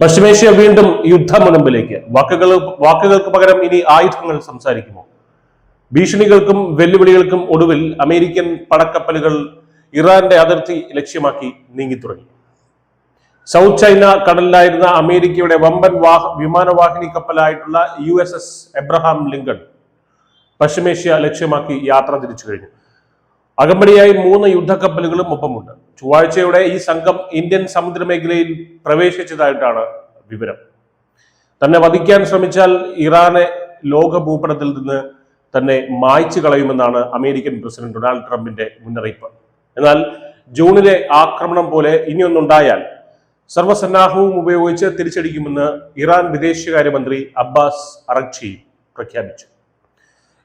പശ്ചിമേഷ്യ വീണ്ടും യുദ്ധമുനമ്പിലേക്ക്. വാക്കുകൾക്ക് പകരം ഇനി ആയുധങ്ങൾ സംസാരിക്കുമോ? ഭീഷണികൾക്കും വെല്ലുവിളികൾക്കും ഒടുവിൽ അമേരിക്കൻ പടക്കപ്പലുകൾ ഇറാന്റെ അതിർത്തി ലക്ഷ്യമാക്കി നീങ്ങിത്തുടങ്ങി. സൗത്ത് ചൈന കടലിലായിരുന്ന അമേരിക്കയുടെ വമ്പൻ വിമാനവാഹിനി കപ്പലായിട്ടുള്ള USS എബ്രഹാം ലിങ്കൺ പശ്ചിമേഷ്യ ലക്ഷ്യമാക്കി യാത്ര തിരിച്ചു കഴിഞ്ഞു. അകമ്പടിയായി 3 യുദ്ധക്കപ്പലുകളും ഒപ്പമുണ്ട്. ചൊവ്വാഴ്ചയോടെ ഈ സംഘം ഇന്ത്യൻ സമുദ്രമേഖലയിൽ പ്രവേശിച്ചതായിട്ടാണ് വിവരം. തന്നെ വധിക്കാൻ ശ്രമിച്ചാൽ ഇറാനെ ലോക ഭൂപടത്തിൽ നിന്ന് തന്നെ മായ്ച്ചു കളയുമെന്നാണ് അമേരിക്കൻ പ്രസിഡന്റ് ഡൊണാൾഡ് ട്രംപിന്റെ മുന്നറിയിപ്പ്. എന്നാൽ ജൂണിലെ ആക്രമണം പോലെ ഇനിയൊന്നുണ്ടായാൽ സർവ്വസന്നാഹവും ഉപയോഗിച്ച് തിരിച്ചടിക്കുമെന്ന് ഇറാൻ വിദേശകാര്യമന്ത്രി അബ്ബാസ് അറഗ്ചി പ്രഖ്യാപിച്ചു.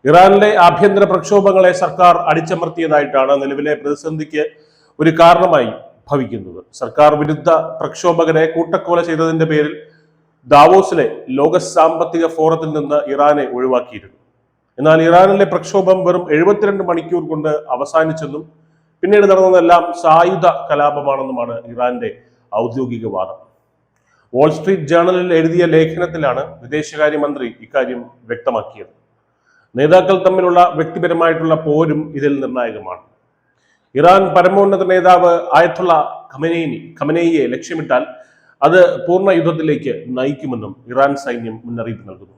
ഇറാനിലെ ആഭ്യന്തര പ്രക്ഷോഭങ്ങളെ സർക്കാർ അടിച്ചമർത്തിയതായിട്ടാണ് നിലവിലെ പ്രതിസന്ധിക്ക് ഒരു കാരണമായി ഭവിക്കുന്നത്. സർക്കാർ വിരുദ്ധ പ്രക്ഷോഭകരെ കൂട്ടക്കൊല ചെയ്തതിന്റെ പേരിൽ ദാവോസിലെ ലോക സാമ്പത്തിക ഫോറത്തിൽ നിന്ന് ഇറാനെ ഒഴിവാക്കിയിരുന്നു. എന്നാൽ ഇറാനിലെ പ്രക്ഷോഭം വെറും 72 മണിക്കൂർ കൊണ്ട് അവസാനിച്ചെന്നും പിന്നീട് നടന്നതെല്ലാം സായുധ കലാപമാണെന്നുമാണ് ഇറാന്റെ ഔദ്യോഗിക വാദം. വാൾസ്ട്രീറ്റ് ജേർണലിൽ എഴുതിയ ലേഖനത്തിലാണ് വിദേശകാര്യമന്ത്രി ഇക്കാര്യം വ്യക്തമാക്കിയത്. നേതാക്കൾ തമ്മിലുള്ള വ്യക്തിപരമായിട്ടുള്ള പോരും ഇതിൽ നിർണായകമാണ്. ഇറാൻ പരമോന്നത നേതാവ് ആയത്തുള്ള ഖമനേയിയെ ലക്ഷ്യമിട്ടാൽ അത് പൂർണ്ണ യുദ്ധത്തിലേക്ക് നയിക്കുമെന്നും ഇറാൻ സൈന്യം മുന്നറിയിപ്പ് നൽകുന്നു.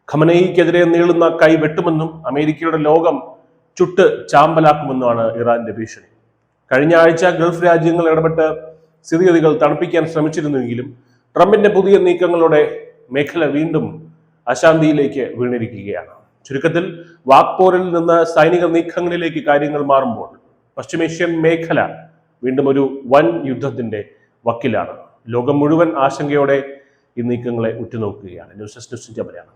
ഖമനേയിക്കെതിരെ നീളുന്ന കൈ വെട്ടുമെന്നും അമേരിക്കയുടെ ലോകം ചുട്ട് ചാമ്പലാക്കുമെന്നുമാണ് ഇറാന്റെ ഭീഷണി. കഴിഞ്ഞ ആഴ്ച ഗൾഫ് രാജ്യങ്ങൾ ഇടപെട്ട് സ്ഥിതിഗതികൾ തണുപ്പിക്കാൻ ശ്രമിച്ചിരുന്നുവെങ്കിലും ട്രംപിന്റെ പുതിയ നീക്കങ്ങളോടെ മേഖല വീണ്ടും അശാന്തിയിലേക്ക് വീണിരിക്കുകയാണ്. ചുരുക്കത്തിൽ വാക്പോരിൽ നിന്ന് സൈനിക നീക്കങ്ങളിലേക്ക് കാര്യങ്ങൾ മാറുമ്പോൾ പശ്ചിമേഷ്യൻ മേഖല വീണ്ടും ഒരു വൻ യുദ്ധത്തിന്റെ വക്കിലാണ്. ലോകം മുഴുവൻ ആശങ്കയോടെ ഈ നീക്കങ്ങളെ ഉറ്റുനോക്കുകയാണ്. News desk News India Malayalam.